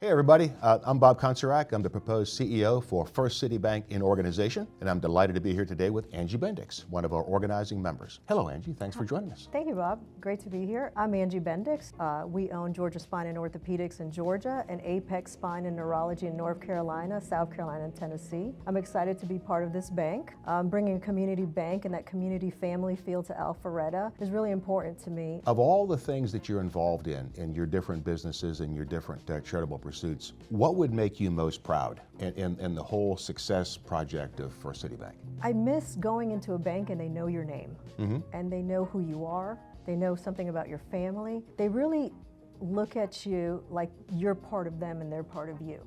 Hey everybody, I'm Bob Koncerak. I'm the proposed CEO for First City Bank in Organization, and I'm delighted to be here today with Angie Bendix, one of our organizing members. Hello Angie, thanks for joining us. Thank you, Bob. Great to be here. I'm Angie Bendix. We own Georgia Spine and Orthopedics in Georgia and Apex Spine and Neurology in North Carolina, South Carolina, and Tennessee. I'm excited to be part of this bank. Bringing a community bank and that community family feel to Alpharetta is really important to me. Of all the things that you're involved in your different businesses and your different charitable pursuits, what would make you most proud in the whole success project of First City Bank? I miss going into a bank and they know your name, and they know who you are. They know something about your family. They really look at you like you're part of them and they're part of you.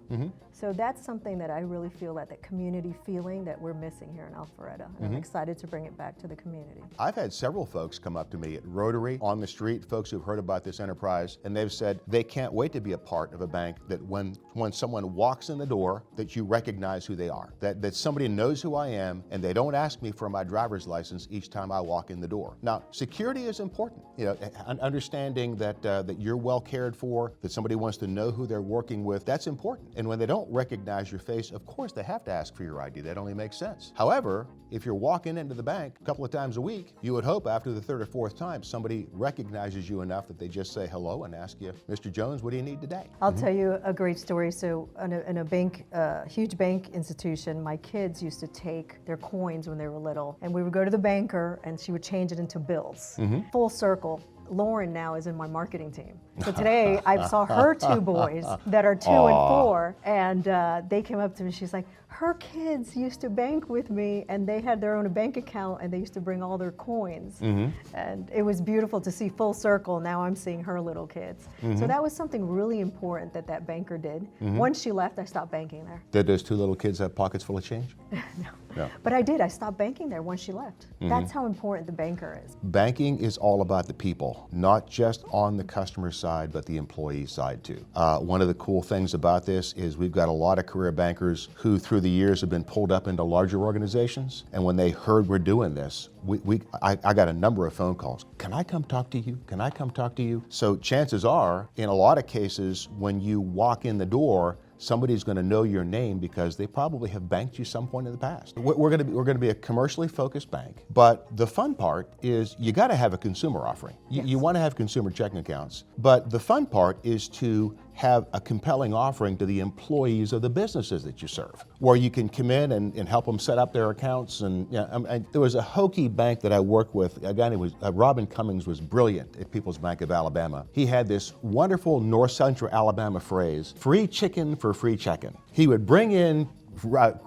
So that's something that I really feel that community feeling that we're missing here in Alpharetta, and I'm excited to bring it back to the community. I've had several folks come up to me at Rotary, on the street, folks who've heard about this enterprise, and they've said they can't wait to be a part of a bank that when someone walks in the door, that you recognize who they are, that somebody knows who I am, and they don't ask me for my driver's license each time I walk in the door. Now, security is important. You know, understanding that you're well cared for, that somebody wants to know who they're working with, that's important. And when they don't recognize your face, of course they have to ask for your ID. That only makes sense. However, if you're walking into the bank a couple of times a week, you would hope after the third or fourth time somebody recognizes you enough that they just say hello and ask you, Mr. Jones, what do you need today? I'll tell you a great story. So in a bank, huge bank institution, my kids used to take their coins when they were little, and we would go to the banker and she would change it into bills. Full circle. Lauren now is in my marketing team. So today I saw her two boys that are 2 and 4, and they came up to me. She's like, her kids used to bank with me, and they had their own bank account, and they used to bring all their coins. And it was beautiful to see full circle. Now I'm seeing her little kids. So that was something really important that banker did. Once she left, I stopped banking there. Did those two little kids have pockets full of change? No. But I did. I stopped banking there once she left. That's how important the banker is. Banking is all about the people, not just on the customer side, but the employee side too. One of the cool things about this is we've got a lot of career bankers who through the years have been pulled up into larger organizations, and when they heard we're doing this, I got a number of phone calls. Can I come talk to you? Can I come talk to you? So chances are, in a lot of cases, when you walk in the door, somebody's going to know your name because they probably have banked you some point in the past. We're going to be a commercially focused bank, but the fun part is you got to have a consumer offering. You want to have consumer checking accounts, but the fun part is to have a compelling offering to the employees of the businesses that you serve, where you can come in and help them set up their accounts. And there was a Hokie bank that I worked with. A guy named Robin Cummings was brilliant at People's Bank of Alabama. He had this wonderful North Central Alabama phrase, free chicken for free checking. He would bring in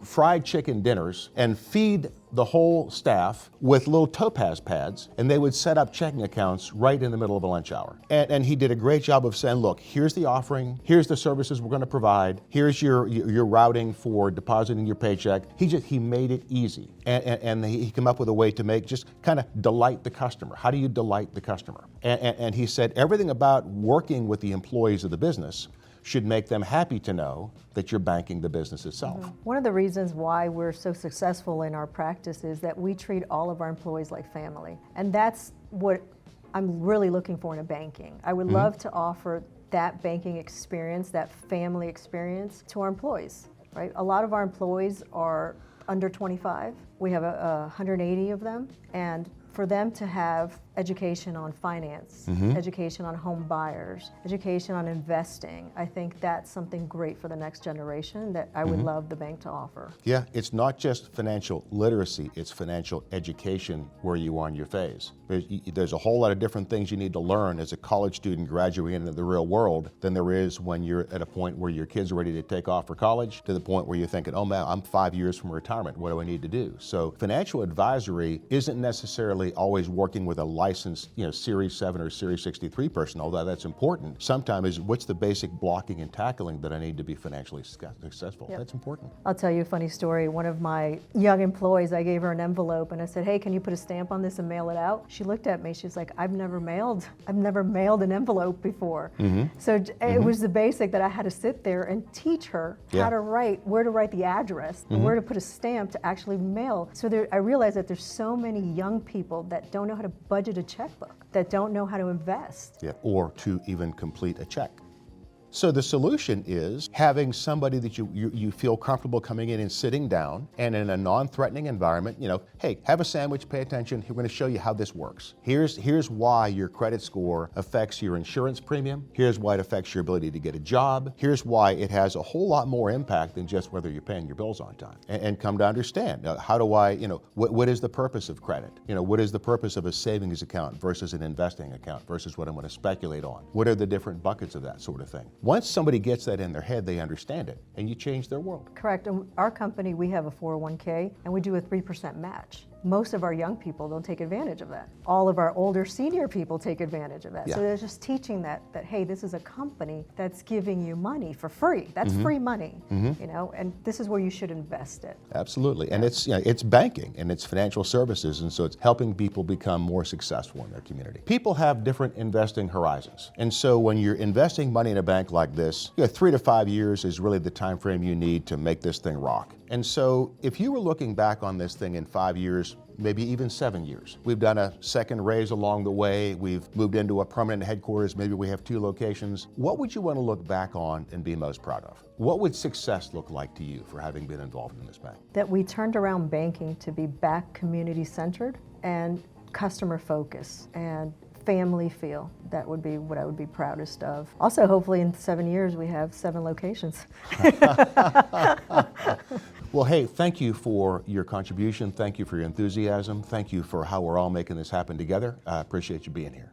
fried chicken dinners and feed the whole staff with little topaz pads, and they would set up checking accounts right in the middle of a lunch hour. And he did a great job of saying, look, here's the offering, here's the services we're going to provide, here's your routing for depositing your paycheck. He made it easy. And he came up with a way to make just kind of delight the customer. How do you delight the customer? And he said everything about working with the employees of the business should make them happy to know that you're banking the business itself. One of the reasons why we're so successful in our practice is that we treat all of our employees like family. And that's what I'm really looking for in a banking. I would love to offer that banking experience, that family experience to our employees, right? A lot of our employees are under 25. We have 180 of them, and for them to have education on finance, education on home buyers, education on investing, I think that's something great for the next generation that I would love the bank to offer. Yeah, it's not just financial literacy, it's financial education where you are in your phase. There's a whole lot of different things you need to learn as a college student graduating into the real world than there is when you're at a point where your kids are ready to take off for college, to the point where you're thinking, oh man, I'm 5 years from retirement, what do I need to do? So financial advisory isn't necessarily always working with a licensed, Series 7 or Series 63 person, although that's important. Sometimes is what's the basic blocking and tackling that I need to be financially successful? That's important. I'll tell you a funny story. One of my young employees, I gave her an envelope and I said, hey, can you put a stamp on this and mail it out? She looked at me, she's like, I've never mailed an envelope before. So it was the basic that I had to sit there and teach her how to write, where to write the address, and where to put a stamp to actually mail. So I realized that there's so many young people that don't know how to budget a checkbook, that don't know how to invest. Or to even complete a check. So the solution is having somebody that you feel comfortable coming in and sitting down, and in a non-threatening environment, hey, have a sandwich, pay attention. We're going to show you how this works. Here's why your credit score affects your insurance premium. Here's why it affects your ability to get a job. Here's why it has a whole lot more impact than just whether you're paying your bills on time. And come to understand, how do I, what is the purpose of credit? What is the purpose of a savings account versus an investing account versus what I'm going to speculate on? What are the different buckets of that sort of thing? Once somebody gets that in their head, they understand it, and you change their world. Correct. And our company, we have a 401k, and we do a 3% match. Most of our young people don't take advantage of that. All of our older senior people take advantage of that. Yeah. So they're just teaching that hey, this is a company that's giving you money for free. That's free money, and this is where you should invest it. Absolutely. And it's banking and it's financial services, and so it's helping people become more successful in their community. People have different investing horizons. And so when you're investing money in a bank like this, 3 to 5 years is really the time frame you need to make this thing rock. And so if you were looking back on this thing in 5 years, maybe even 7 years. We've done a second raise along the way. We've moved into a permanent headquarters. Maybe we have 2 locations. What would you want to look back on and be most proud of? What would success look like to you for having been involved in this bank? That we turned around banking to be back community-centered and customer-focused and family feel. That would be what I would be proudest of. Also, hopefully in 7 years, we have 7 locations. Well, hey, thank you for your contribution. Thank you for your enthusiasm. Thank you for how we're all making this happen together. I appreciate you being here.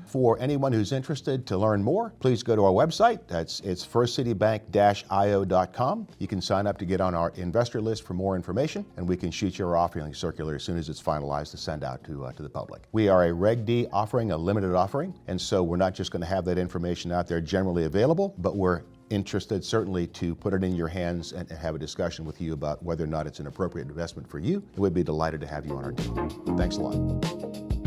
For anyone who's interested to learn more, please go to our website. It's firstcitybank-io.com. You can sign up to get on our investor list for more information, and we can shoot your offering circular as soon as it's finalized to send out to the public. We are a Reg D offering, a limited offering, and so we're not just going to have that information out there generally available, but we're interested certainly to put it in your hands and have a discussion with you about whether or not it's an appropriate investment for you. We'd be delighted to have you on our team. Thanks a lot.